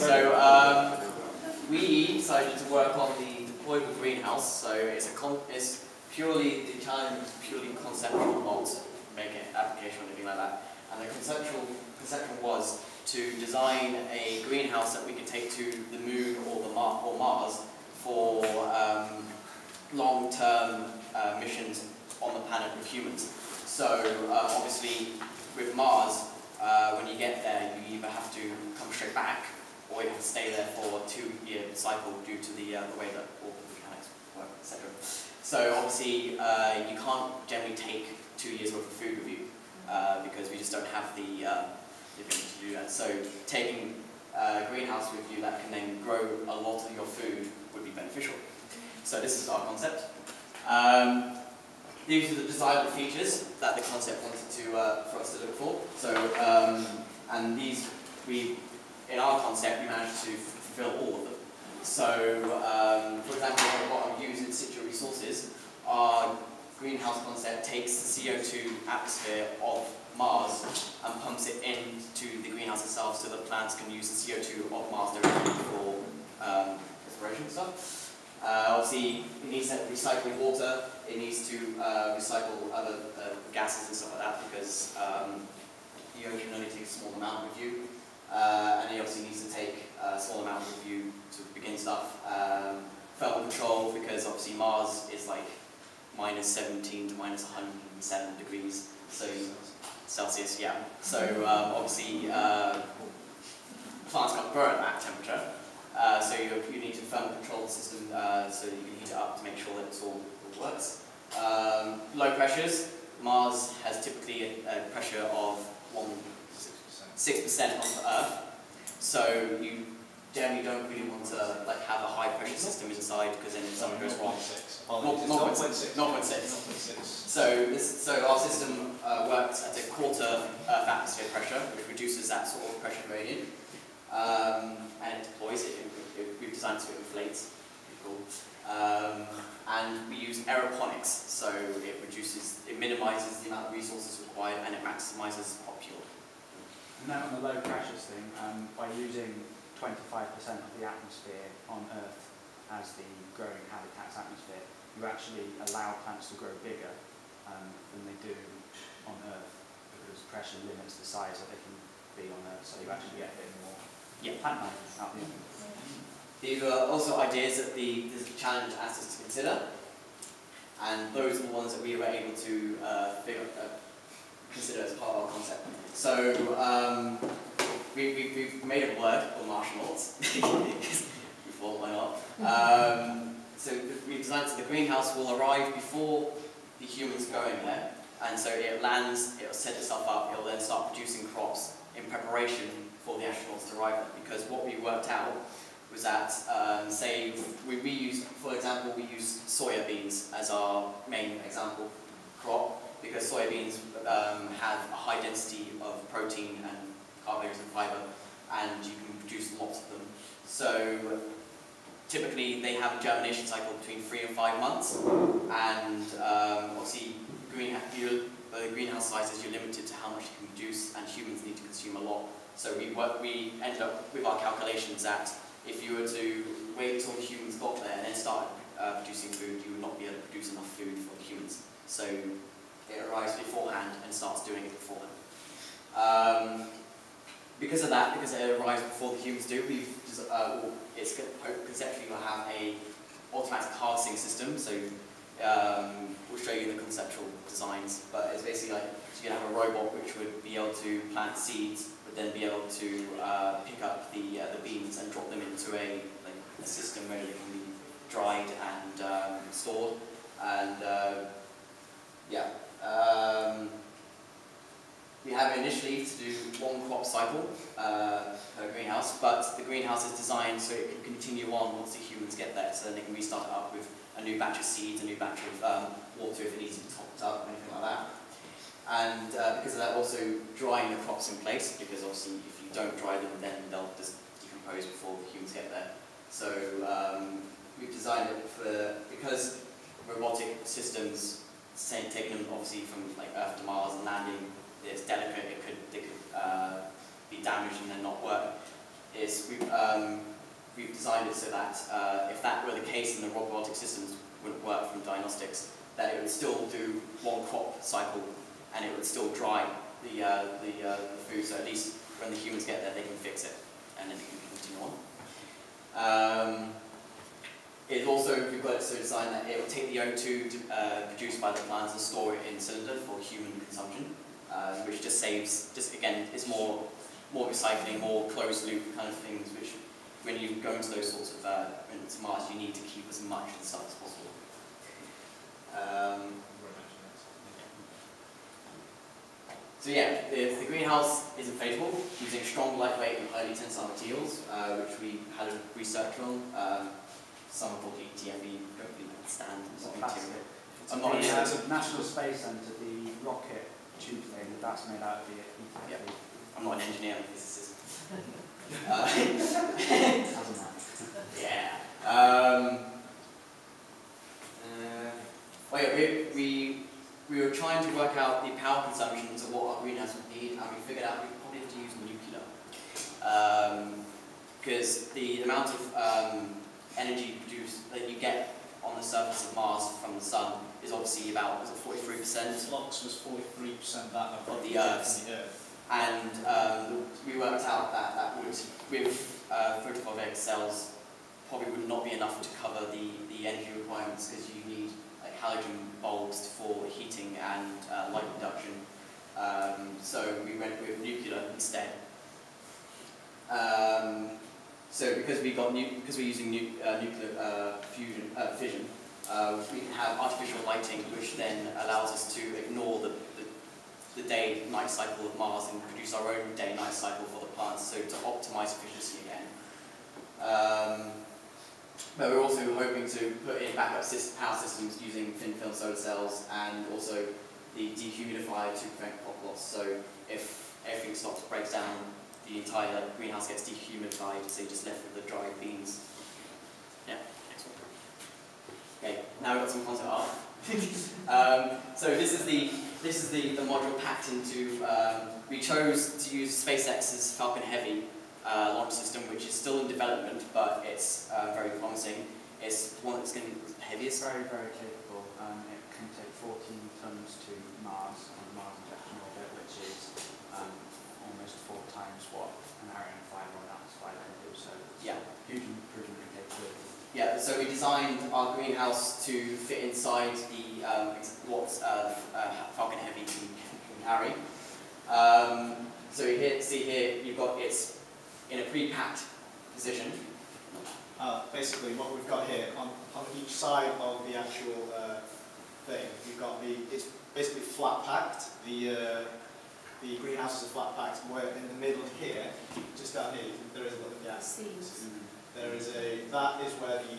So we decided to work on the deployable greenhouse. So it's purely, the challenge is purely conceptual, not make an application or anything like that. And the conceptual was to design a greenhouse that we could take to the moon or Mars for long-term missions on the planet with humans. So obviously with Mars, when you get there, you either have to come straight back or you have to stay there for a 2-year cycle due to the way that all the mechanics work, etc. So obviously you can't generally take 2 years worth of food with you because we just don't have the ability to do that. So taking a greenhouse with you that can then grow a lot of your food would be beneficial. So this is our concept. These are the desirable features that the concept wanted to for us to look for. So and these in our concept we managed to fulfill all of them. So for example, what I'm using in situ resources, our greenhouse concept takes the CO2 atmosphere of Mars and pumps it into the greenhouse itself so that plants can use the CO2 of Mars directly for respiration stuff. Obviously, it needs to recycle water, it needs to recycle other gases and stuff like that because you can only take a small amount with you. And it obviously needs to take a small amount with you to begin stuff. Thermal control, because obviously Mars is like -17 to -107 degrees. So Celsius, yeah. So obviously plants can't grow at that temperature. So you need to thermal control the system so you can heat it up to make sure that it all works. Low pressures. Mars has typically a pressure of 6% of the Earth. So you generally don't really want to have a high pressure system inside because then if something goes wrong. 0.6. So our system works at a quarter Earth atmosphere pressure, which reduces that sort of pressure gradient. And it deploys it. We've designed it so it inflates. Cool. And we use aeroponics, so it minimises the amount of resources required and it maximises crop yield. And now on the low pressures thing, by using 25% of the atmosphere on Earth as the growing habitat's atmosphere, you actually allow plants to grow bigger than they do on Earth because pressure limits the size that they can be on Earth, so you actually get a bit more plant life out the end. These are also ideas that there's a challenge asked us to consider, and those are the ones that we were able to consider as part of our concept. So we've made a word called marshmallows. We thought, why not? So we've designed so the greenhouse will arrive before the humans go in there, and so it lands, it'll set itself up, it'll then start producing crops in preparation for the astronauts to arrive at. Because what we worked out was that, say, for example, we used soya beans as our main example crop, because soya beans have a high density of protein and carbohydrates and fiber, and you can produce lots of them. So typically they have a germination cycle between 3 and 5 months, and obviously the greenhouse sizes, you're limited to how much you can produce, and humans need to consume a lot. So we ended up with our calculations that if you were to wait until the humans got there and then started producing food, you would not be able to produce enough food for the humans. So it arrives beforehand and starts doing it beforehand. Because of that, because it arrives before the humans do, conceptually we'll have a automatic harvesting system. So we'll show you the conceptual designs, but it's basically like you're going to have a robot which would be able to plant seeds, but then be able to pick up the beans and drop them into a system where they can be dried and stored. And we have initially to do 1 crop cycle per greenhouse, but the greenhouse is designed so it can continue on once the humans get there, so then they can restart it up with a new batch of seeds, a new batch of water if it needs to be topped up, anything like that. And because of that, also drying the crops in place, because obviously if you don't dry them, then they'll just decompose before the humans get there. So we've designed it because robotic systems, taking them obviously from Earth to Mars and landing, it's delicate, they could be damaged and then not work. is we've designed it so that if that were the case and the robotic systems wouldn't work from diagnostics, that it would still do one crop cycle and it would still dry the food, so at least when the humans get there they can fix it and then it can continue on. It also, we've got it so designed that it will take the O2 produced by the plants and store it in cylinder for human consumption, which just saves, again, it's more recycling, more closed loop kind of things, which when you go into those sorts of into Mars, you need to keep as much of the stuff as possible. So yeah, the greenhouse is inflatable using strong, lightweight and highly tensile materials, which we had a research on. Some are called TFE, don't really understand some material. I'm not the National Space Centre, the rocket tube thing, that's made out of the TFE. Yep. I'm not an engineer, I'm a physicist. Yeah. Well, yeah, we were trying to work out the power consumptions of what our greenhouse would need, and we figured out we probably have to use nuclear. Because the amount of energy produced that you get on the surface of Mars from the sun is obviously about, was it 43%? Flux was 43% that of the Earth's. And we worked out that that would, with photovoltaic cells, probably would not be enough to cover the energy requirements, because you need like halogen bulbs for heating and light production. So we went with nuclear instead. So because we're using nuclear fission, we can have artificial lighting, which then allows us to ignore the day-night cycle of Mars and produce our own day-night cycle for the plants, so to optimize efficiency again. But we're also hoping to put in backup power systems using thin film solar cells, and also the dehumidifier to prevent crop loss. So if everything stops, breaks down, the entire greenhouse gets dehumidified, so you're just left with the dry beans. Yeah, next one. Okay, now we've got some concept art. So this is the module packed into. We chose to use SpaceX's Falcon Heavy launch system, which is still in development, but it's very promising. It's one that's going to be the heaviest. Very, very capable. It can take 14 tons to Mars on the Mars injection orbit, which is almost 4 times what an Ariane 5 or an Atlas 5 can do. So it's yeah, huge improvement in capability. Yeah, so we designed our greenhouse to fit inside the what Falcon Heavy can carry. So see here, you've got it's in a pre-packed position. Basically, what we've got here on each side of the actual thing, we've got it's basically flat packed. The greenhouse is flat packed. Where in the middle here, just down here, there is a little gap. There is that is where the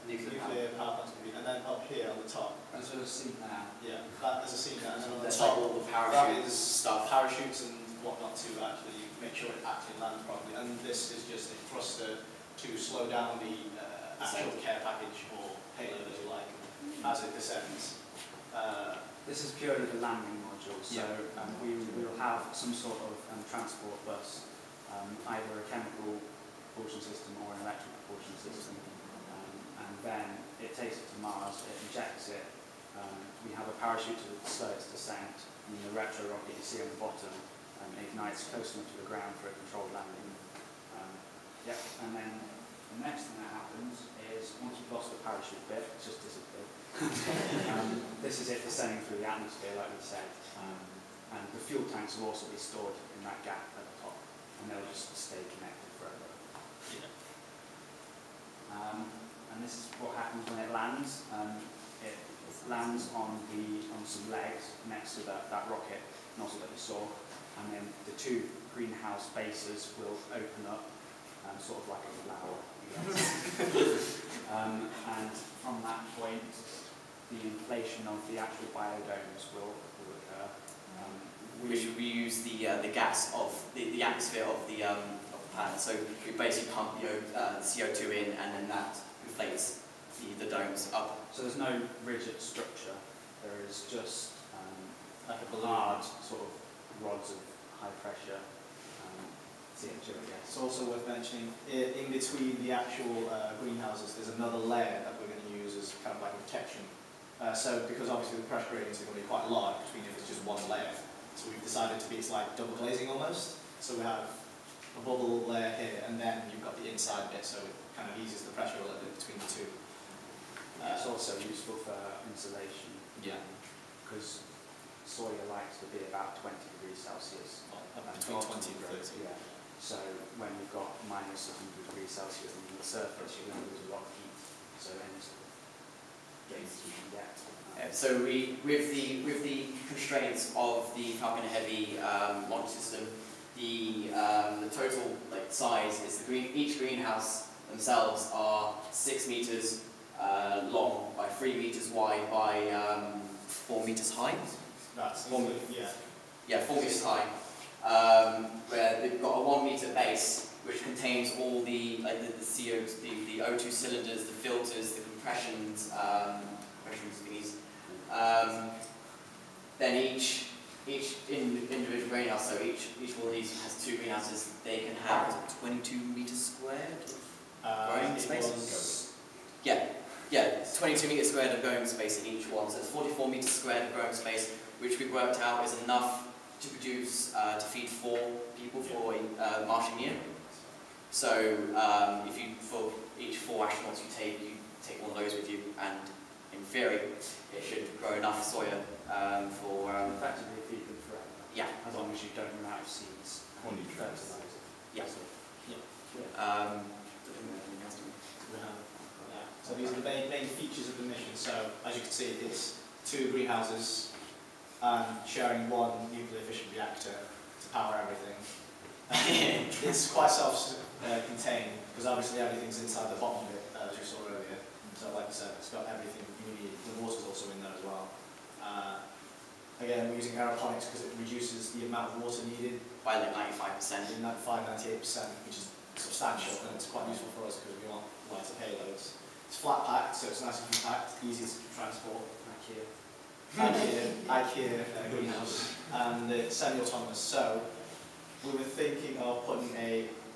nuclear power plant's going to be, and then up here on the top. There's a seat there. Yeah, there's a seat there, and then on the There's top, like all the parachute that is stuff, parachutes and whatnot to actually make sure it actually lands properly. And this is just a thruster to slow down the actual care package or payload, as you like, as it descends. This is purely the landing module, so we will have some sort of transport bus, either a chemical propulsion system or an electric propulsion system, and then it takes it to Mars, it injects it, we have a parachute to slow its descent, and the retro rocket you see on the bottom ignites close enough to the ground for a controlled landing. And then the next thing that happens is, once we've lost the parachute bit, it's just disappeared. This is it descending through the atmosphere, like we said, and the fuel tanks will also be stored in that gap at the top, and they'll just stay connected forever. And this is what happens when it lands. It lands on some legs next to that rocket nozzle that we saw, and then the 2 greenhouse bases will open up, sort of like a flower. And from that point, the inflation of the actual biodomes will occur. we use the gas of the atmosphere of the planet. So we basically pump CO2 in, and then that inflates the domes up. So there's no rigid structure. There is just like a balloon. hard sort of rods of high pressure CO2, I guess. It's also worth mentioning, in between the actual greenhouses, there's another layer that we're going to use as kind of like a protection. So, because obviously the pressure gradients are going to be quite large between if it's just one layer. So we've decided to be, it's like double glazing almost. So we have a bubble layer here, and then you've got the inside bit, so it kind of eases the pressure a little bit between the two. It's also useful for insulation. Yeah. Because soil likes to be about 20 degrees Celsius. Between 20 and 30. Yeah. So when you've got minus 100 degrees Celsius on the surface, you're going to lose a lot of heat. So any sort of gains you can get. So with the constraints of the Falcon Heavy launch system, the total size is each greenhouse themselves are 6 meters long by 3 meters wide by 4 meters high. That's 4 meters. yeah. Yeah, 4 meters high. Where they've got a 1 meter base which contains all the the CO, the O2 cylinders, the filters, the compressions thingies. Then each individual greenhouse, so each one of these has 2 greenhouses. They can have 22 meters squared of growing space. Yeah, 22 meters squared of growing space in each one. So it's 44 meters squared of growing space, which we've worked out is enough to produce to feed 4 people for a Martian year. So if you for each 4 astronauts you take one of those with you, and in theory it should grow enough soya for effectively feed them forever. Yeah, as long as you don't run out of seeds. Only fertilizer. Yeah. So these are the main features of the mission. So as you can see, it's 2 greenhouses and sharing 1 nuclear fission reactor to power everything. It's quite self-contained because obviously everything's inside the bottom bit, as you saw earlier. So like I said, it's got everything you need. The water's also in there as well. Again, we're using aeroponics because it reduces the amount of water needed by like 95%. in 95–98%, which is substantial, and it's quite useful for us because we want lighter payloads. It's flat packed, so it's nice and compact, easy to transport. IKEA greenhouse, and it's semi-autonomous. So we were thinking of putting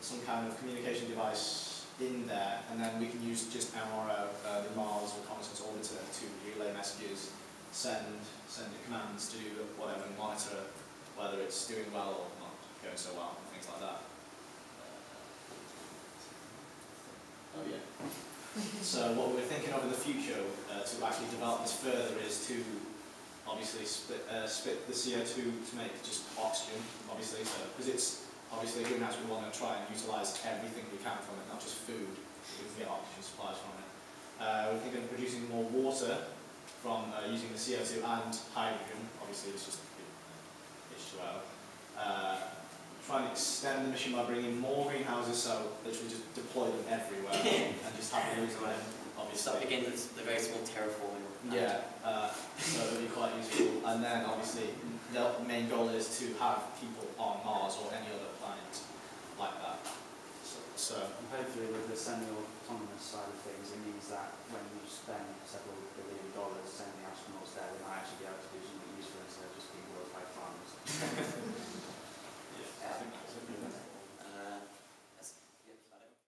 some kind of communication device in there, and then we can use just MRO, the Mars Reconnaissance Orbiter, to relay messages, send it commands to do whatever, and monitor whether it's doing well or not going so well, and things like that. Oh yeah. So what we're thinking of in the future to actually develop this further is to obviously split the CO2 to make just oxygen, obviously, because it's obviously a greenhouse. We want to try and utilise everything we can from it, not just food. We can get oxygen supplies from it. We're thinking of producing more water from using the CO2 and hydrogen. Obviously, it's just H2O. Try and extend the mission by bringing more greenhouses, so literally just deploy them everywhere and just have loads of them, obviously. So again, the very small terraforming. Yeah, so it'll be quite useful. And then obviously the main goal is to have people on Mars or any other planet like that. So and hopefully with the semi-autonomous side of things, it means